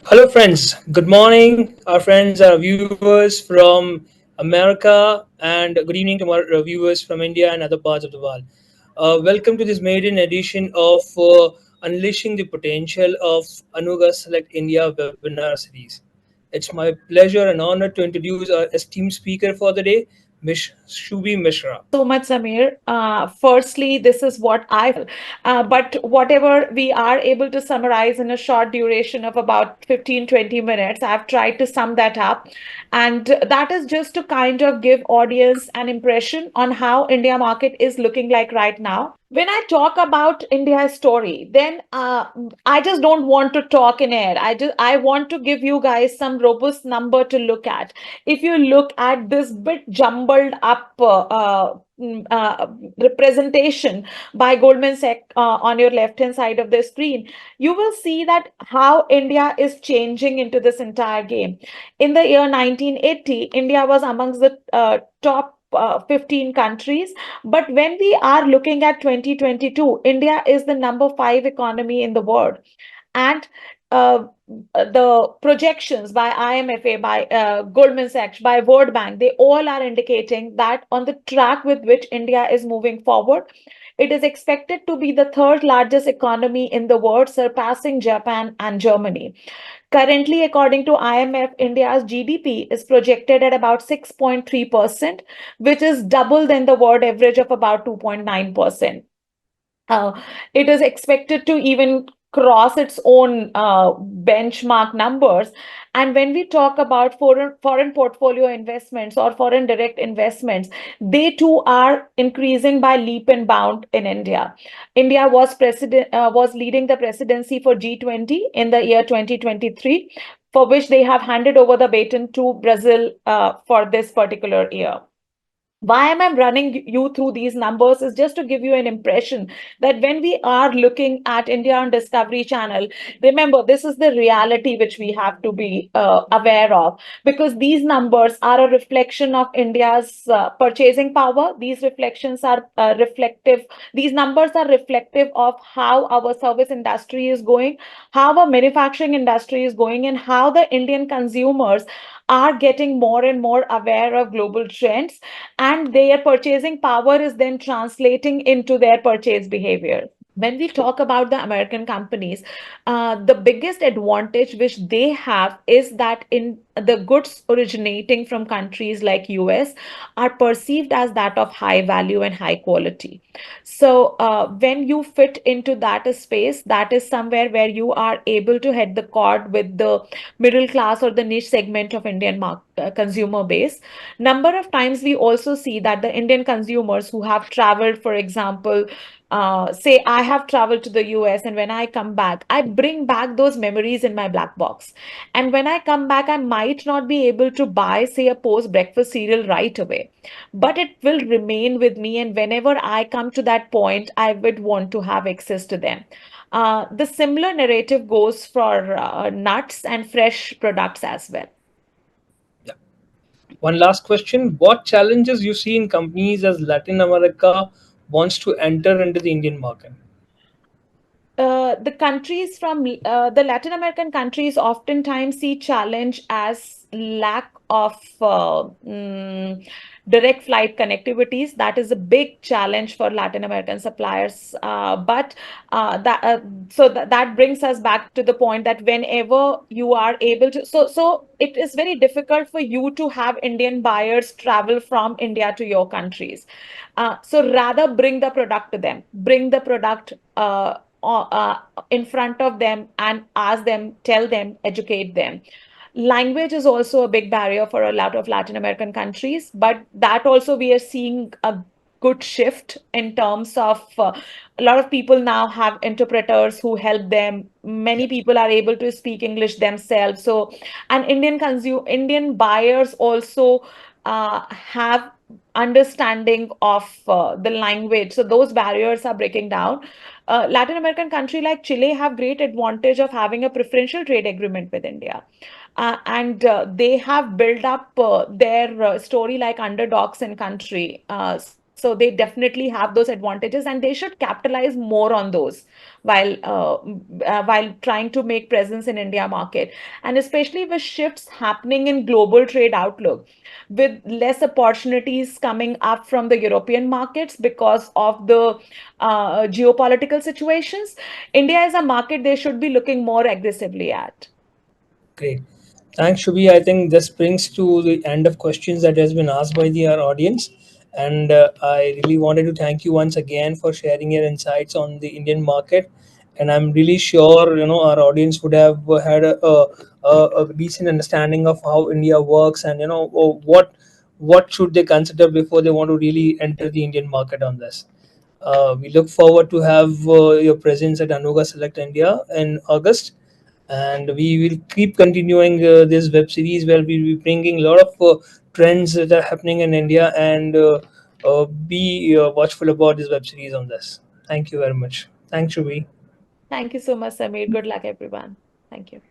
Hello, friends. Good morning, our friends, our viewers from America, and good evening to our viewers from India and other parts of the world. Welcome to this maiden edition of Unleashing the Potential of Anuga Select India webinar series. It's my pleasure and honor to introduce our esteemed speaker for the day, Miss Shubhi Mishra. So much, Samir. Firstly, this is what I feel. But whatever we are able to summarize in a short duration of about 15-20 minutes, I've tried to sum that up. And that is just to kind of give audience an impression on how India market is looking like right now. When I talk about India's story, then I just don't want to talk in air. I want to give you guys some robust number to look at. If you look at this bit jumbled up representation by Goldman Sachs on your left hand side of the screen, you will see that how India is changing into this entire game. In the year 1980, India was amongst the top 15 countries. But when we are looking at 2022, India is the number five economy in the world. And uh, the projections by IMFA, by Goldman Sachs, by World Bank, they all are indicating that on the track with which India is moving forward, it is expected to be the third largest economy in the world, surpassing Japan and Germany. Currently, according to IMF, India's GDP is projected at about 6.3%, which is double than the world average of about 2.9%. It is expected to even cross its own benchmark numbers. And when we talk about foreign portfolio investments or foreign direct investments, they too are increasing by leap and bound in India. India was leading the presidency for G20 in the year 2023, for which they have handed over the baton to Brazil for this particular year. Why am I running you through these numbers is just to give you an impression that when we are looking at India on Discovery Channel, remember this is the reality which we have to be aware of, because these numbers are a reflection of India's purchasing power. These reflections are reflective. These numbers are reflective of how our service industry is going, how our manufacturing industry is going, and how the Indian consumers are getting more and more aware of global trends, and their purchasing power is then translating into their purchase behavior. When we talk about the American companies, the biggest advantage which they have is that in the goods originating from countries like US are perceived as that of high value and high quality. So when you fit into that space, that is somewhere where you are able to head the chord with the middle class or the niche segment of Indian consumer base. Number of times we also see that the Indian consumers who have traveled, for example, say I have traveled to the US, and when I come back, I bring back those memories in my black box. And when I come back, I might not be able to buy, say, a post breakfast cereal right away, but it will remain with me. And whenever I come to that point, I would want to have access to them. The similar narrative goes for nuts and fresh products as well. Yeah. One last question. What challenges you see in companies as Latin America wants to enter into the Indian market? The countries from the Latin American countries oftentimes see challenge as lack of direct flight connectivities. That is a big challenge for Latin American suppliers. But that so that brings us back to the point that whenever you are able to, so it is very difficult for you to have Indian buyers travel from India to your countries. So rather bring the product to them, bring the product. In front of them and ask them, tell them, educate them. Language is also a big barrier for a lot of Latin American countries, but that also we are seeing a good shift in terms of a lot of people now have interpreters who help them. Many Yes. people are able to speak English themselves. So, and Indian buyers also have understanding of the language. So those barriers are breaking down. Latin American country like Chile have great advantage of having a preferential trade agreement with India. And they have built up their story like underdogs in country. So they definitely have those advantages, and they should capitalize more on those while trying to make presence in India market, and especially with shifts happening in global trade outlook, with less opportunities coming up from the European markets because of the geopolitical situations. India is a market they should be looking more aggressively at. Great. Thanks, Shubhi. I think this brings to the end of questions that has been asked by our audience. And I really wanted to thank you once again for sharing your insights on the Indian market. And I'm really sure our audience would have had a decent understanding of how India works, and what should they consider before they want to really enter the Indian market on this. We look forward to have your presence at Anuga Select India in August, and we will keep continuing this web series where we'll be bringing a lot of trends that are happening in India, and be watchful about this web series on this. Thank you very much. Thanks, Shubhi. Thank you so much, Samir. Good luck, everyone. Thank you.